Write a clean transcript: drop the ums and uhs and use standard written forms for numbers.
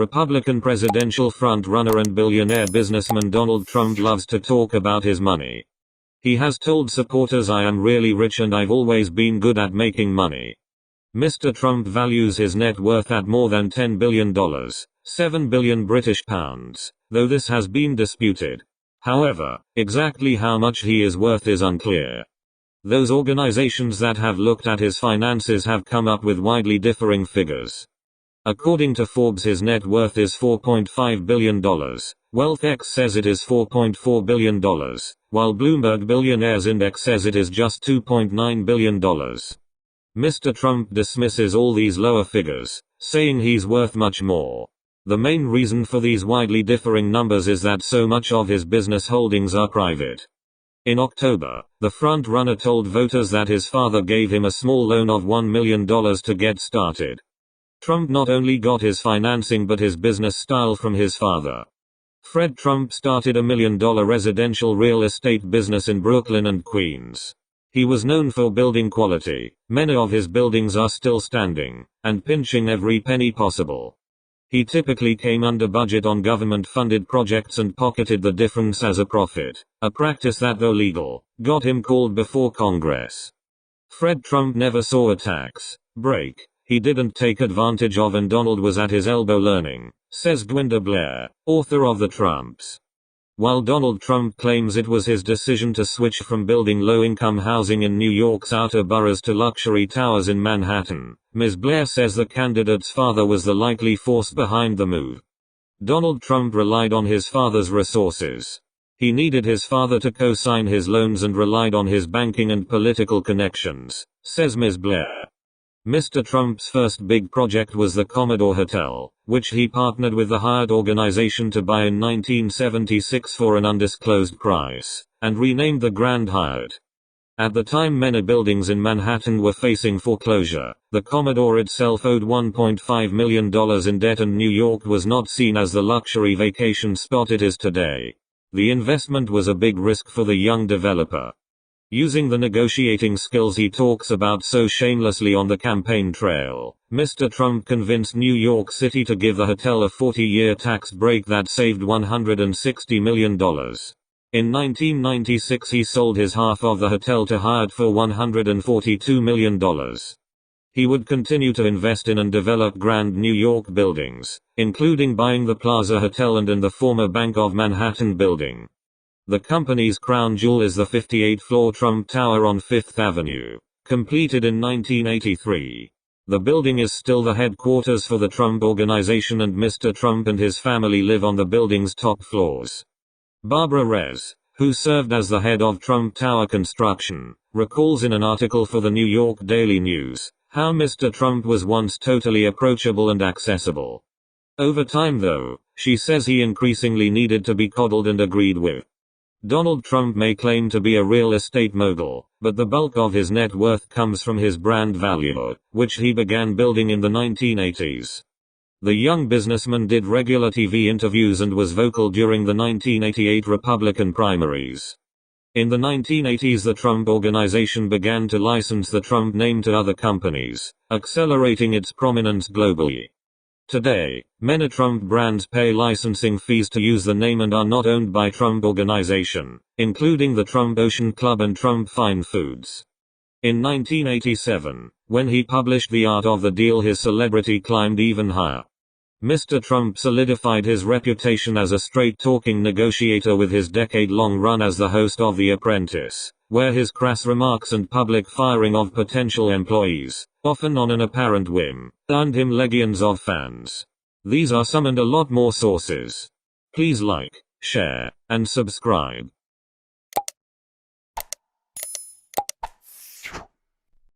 Republican presidential front-runner and billionaire businessman Donald Trump loves to talk about his money. He has told supporters, "I am really rich and I've always been good at making money." Mr. Trump values his net worth at more than $10 billion, 7 billion British pounds, though this has been disputed. However, exactly how much he is worth is unclear. Those organizations that have looked at his finances have come up with widely differing figures. According to Forbes, his net worth is $4.5 billion. WealthX says it is $4.4 billion, while Bloomberg Billionaires Index says it is just $2.9 billion. Mr. Trump dismisses all these lower figures, saying he's worth much more. The main reason for these widely differing numbers is that so much of his business holdings are private. In October, the front-runner told voters that his father gave him a small loan of $1 million to get started. Trump not only got his financing but his business style from his father. Fred Trump started a $1 million residential real estate business in Brooklyn and Queens. He was known for building quality. Many of his buildings are still standing, and pinching every penny possible. He typically came under budget on government-funded projects and pocketed the difference as a profit, a practice that, though legal, got him called before Congress. Fred Trump never saw a tax break he didn't take advantage of, and Donald was at his elbow learning, says Gwenda Blair, author of The Trumps. While Donald Trump claims it was his decision to switch from building low-income housing in New York's outer boroughs to luxury towers in Manhattan, Ms. Blair says the candidate's father was the likely force behind the move. Donald Trump relied on his father's resources. He needed his father to co-sign his loans and relied on his banking and political connections, says Ms. Blair. Mr. Trump's first big project was the Commodore Hotel, which he partnered with the Hyatt organization to buy in 1976 for an undisclosed price, and renamed the Grand Hyatt. At the time many buildings in Manhattan were facing foreclosure, the Commodore itself owed $1.5 million in debt, and New York was not seen as the luxury vacation spot it is today. The investment was a big risk for the young developer. Using the negotiating skills he talks about so shamelessly on the campaign trail, Mr. Trump convinced New York City to give the hotel a 40-year tax break that saved $160 million. In 1996 he sold his half of the hotel to Hyatt for $142 million. He would continue to invest in and develop grand New York buildings, including buying the Plaza Hotel and in the former Bank of Manhattan building. The company's crown jewel is the 58-floor Trump Tower on Fifth Avenue, completed in 1983. The building is still the headquarters for the Trump Organization, and Mr. Trump and his family live on the building's top floors. Barbara Rez, who served as the head of Trump Tower construction, recalls in an article for the New York Daily News how Mr. Trump was once totally approachable and accessible. Over time, though, she says he increasingly needed to be coddled and agreed with. Donald Trump may claim to be a real estate mogul, but the bulk of his net worth comes from his brand value, which he began building in the 1980s. The young businessman did regular TV interviews and was vocal during the 1988 Republican primaries. In the 1980s, the Trump Organization began to license the Trump name to other companies, accelerating its prominence globally. Today, many Trump brands pay licensing fees to use the name and are not owned by Trump Organization, including the Trump Ocean Club and Trump Fine Foods. In 1987, when he published The Art of the Deal, his celebrity climbed even higher. Mr. Trump solidified his reputation as a straight-talking negotiator with his decade-long run as the host of The Apprentice, where his crass remarks and public firing of potential employees, often on an apparent whim, earned him legions of fans. These are some and a lot more sources. Please like, share, and subscribe.